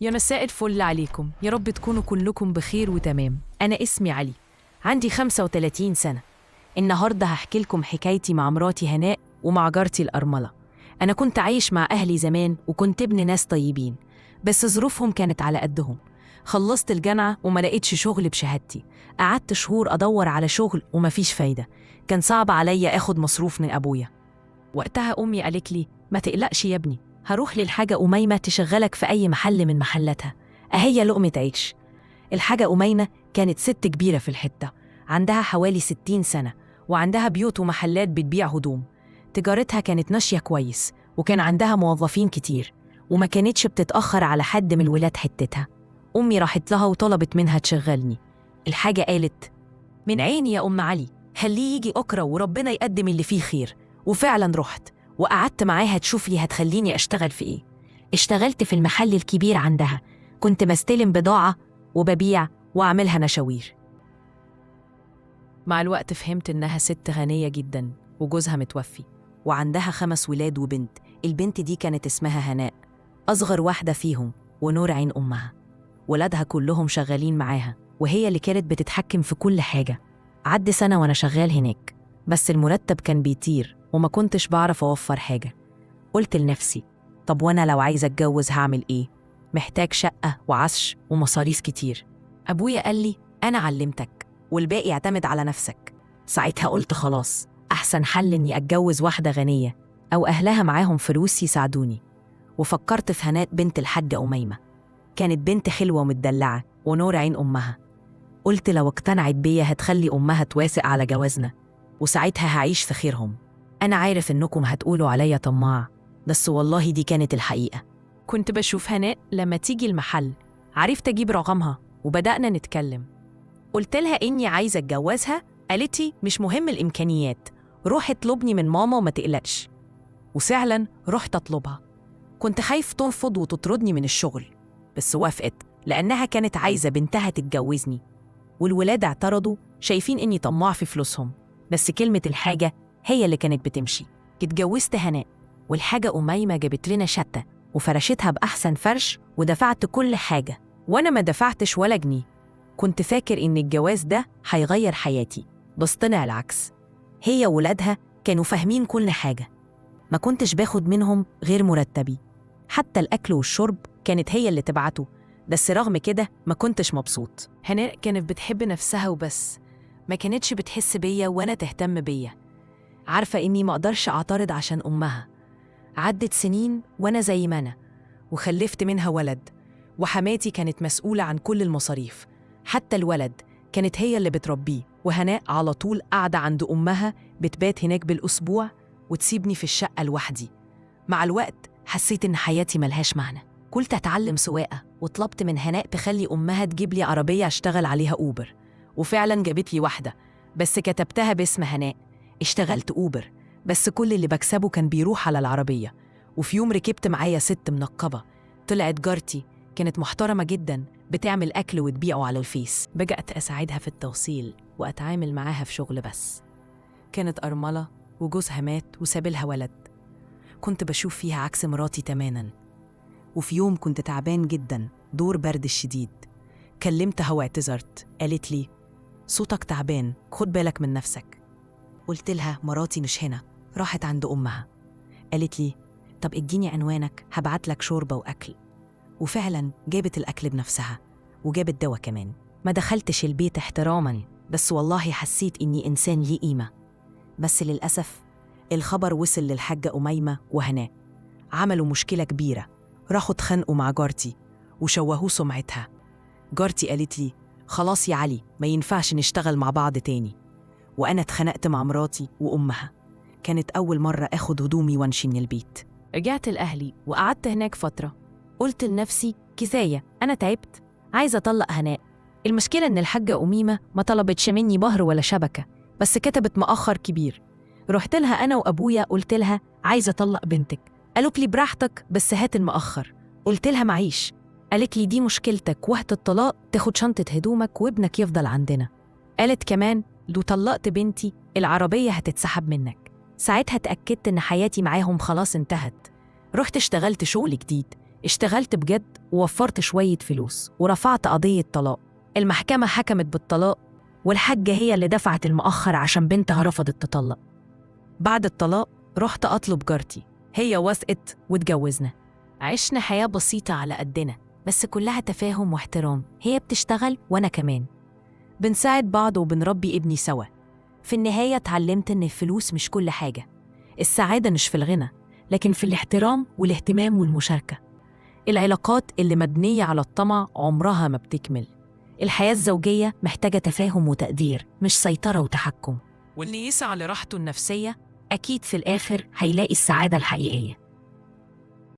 يا مساء الفل عليكم، يا رب تكونوا كلكم بخير وتمام. أنا اسمي علي، عندي 35 سنة. النهاردة هحكي لكم حكايتي مع مراتي هناء ومع جارتي الأرملة. أنا كنت عايش مع أهلي زمان وكنت ابن ناس طيبين، بس ظروفهم كانت على قدهم. خلصت الجامعة وما لقيتش شغل بشهادتي. قعدت شهور أدور على شغل ومفيش فايدة. كان صعب عليا أخد مصروف من أبويا. وقتها أمي قالت لي: ما تقلقش يا ابني، هروح للحاجة أميمة تشغلك في أي محل من محلاتها، أهي لقمة عيش. الحاجة أميمة كانت ست كبيرة في الحتة، عندها حوالي 60 سنة، وعندها بيوت ومحلات بتبيع هدوم. تجارتها كانت ماشية كويس، وكان عندها موظفين كتير، وما كانتش بتتأخر على حد من ولاد حتتها. أمي راحت لها وطلبت منها تشغلني. الحاجة قالت: من عيني يا أم علي، خليه يجي أكرة وربنا يقدم اللي فيه خير. وفعلا رحت وقعدت معاها تشوف لي هتخليني أشتغل في إيه. اشتغلت في المحل الكبير عندها، كنت بستلم بضاعة وببيع وأعملها نشاوير. مع الوقت فهمت إنها ست غنية جدا، وجوزها متوفي، وعندها 5 ولاد وبنت. البنت دي كانت اسمها هناء، أصغر واحدة فيهم ونور عين أمها. ولادها كلهم شغالين معاها، وهي اللي كانت بتتحكم في كل حاجة. عدى سنة وأنا شغال هناك، بس المرتب كان بيطير وما كنتش بعرف أوفر حاجة. قلت لنفسي: طب وأنا لو عايزة أتجوز هعمل إيه؟ محتاج شقة وعفش ومصاريف كتير. أبويا قال لي: أنا علمتك والباقي اعتمد على نفسك. ساعتها قلت خلاص، أحسن حل إني أتجوز واحدة غنية أو أهلها معاهم فلوس يساعدوني. وفكرت في هناء بنت الحاجة أميمة. كانت بنت حلوة ومتدلعة ونور عين أمها. قلت لو اقتنعت بيا هتخلي أمها توافق على جوازنا، وساعتها هعيش في خيرهم. أنا عارف إنكم هتقولوا عليا طماع، بس والله دي كانت الحقيقة. كنت بشوف هناء لما تيجي المحل، عرفت أجيب رقمها وبدأنا نتكلم. قلت لها إني عايزة أتجوزها، قالت لي: مش مهم الإمكانيات، روح اطلبني من ماما وما تقلقش. وفعلا رحت أطلبها. كنت خايف ترفض وتطردني من الشغل، بس وافقت لأنها كانت عايزة بنتها تتجوزني. والولاد اعترضوا، شايفين إني طماع في فلوسهم، بس كلمة الحاجة هي اللي كانت بتمشي. اتجوزت هناء، والحاجة أميمة جابت لنا شقة وفرشتها بأحسن فرش، ودفعت كل حاجة، وأنا ما دفعتش ولا جنيه. كنت فاكر إن الجواز ده هيغير حياتي، بس طلع العكس. هي وولادها كانوا فاهمين كل حاجة، ما كنتش باخد منهم غير مرتبي. حتى الأكل والشرب كانت هي اللي تبعته، بس رغم كده ما كنتش مبسوط. هناء كانت بتحب نفسها وبس، ما كانتش بتحس بيا وأنا تهتم بيا. عارفة إني ما أقدرش أعترض عشان أمها. عدت سنين وأنا زي ما أنا، وخلفت منها ولد، وحماتي كانت مسؤولة عن كل المصاريف. حتى الولد كانت هي اللي بتربيه، وهناء على طول قاعدة عند أمها، بتبات هناك بالأسبوع وتسيبني في الشقة لوحدي. مع الوقت حسيت إن حياتي ملهاش معنى. قلت أتعلم سواقة، وطلبت من هناء تخلي أمها تجيب لي عربية أشتغل عليها أوبر. وفعلاً جابت لي واحدة، بس كتبتها باسم هناء. اشتغلت أوبر، بس كل اللي بكسبه كان بيروح على العربية. وفي يوم ركبت معايا ست منقبة، طلعت جارتي، كانت محترمة جداً، بتعمل أكل وتبيعه على الفيس. بدأت أساعدها في التوصيل وأتعامل معاها في شغل. بس كانت أرملة وجوزها مات وسابلها ولد. كنت بشوف فيها عكس مراتي تماماً. وفي يوم كنت تعبان جداً، دور برد الشديد. كلمتها واعتذرت، قالت لي: صوتك تعبان، خد بالك من نفسك. قلت لها مراتي مش هنا، راحت عند أمها. قالت لي: طب اديني عنوانك، هبعت لك شوربة وأكل. وفعلاً جابت الأكل بنفسها، وجابت دواء كمان. ما دخلتش البيت احتراماً، بس والله حسيت إني إنسان ليه قيمة. بس للأسف الخبر وصل للحاجة أميمة وهناء، عملوا مشكلة كبيرة، راحوا اتخانقوا مع جارتي وشوهوا سمعتها. جارتي قالت لي: خلاص يا علي، ما ينفعش نشتغل مع بعض تاني. وأنا اتخانقت مع مراتي وأمها. كانت أول مرة أخد هدومي وامشي من البيت. رجعت لأهلي وقعدت هناك فترة. قلت لنفسي: كفاية، أنا تعبت، عايزة أطلق هناء. المشكلة إن الحاجة أميمة ما طلبتش مني مهر ولا شبكة، بس كتبت مؤخر كبير. رحت لها أنا وأبويا، قلت لها: عايزة أطلق بنتك. قالت لي: براحتك، بس هات المؤخر. قلت لها: معيش. قالت لي: دي مشكلتك، وقت الطلاق تاخد شنطة هدومك وابنك يفضل عندنا. قالت كمان: لو طلقت بنتي العربية هتتسحب منك. ساعتها اتأكدت إن حياتي معاهم خلاص انتهت. رحت اشتغلت شغل جديد، اشتغلت بجد ووفرت شوية فلوس ورفعت قضية طلاق. المحكمة حكمت بالطلاق، والحاجة هي اللي دفعت المؤخر عشان بنتها رفضت تطلق. بعد الطلاق رحت أطلب جارتي، هي وافقت واتجوزنا. عشنا حياة بسيطة على قدنا، بس كلها تفاهم واحترام. هي بتشتغل وأنا كمان بنساعد بعض وبنربي ابني سوا. في النهاية اتعلمت إن الفلوس مش كل حاجة. السعادة مش في الغنى، لكن في الاحترام والاهتمام والمشاركة. العلاقات اللي مبنية على الطمع عمرها ما بتكمل. الحياة الزوجية محتاجة تفاهم وتقدير، مش سيطرة وتحكم. واللي يسعى لراحته النفسية أكيد في الآخر هيلاقي السعادة الحقيقية.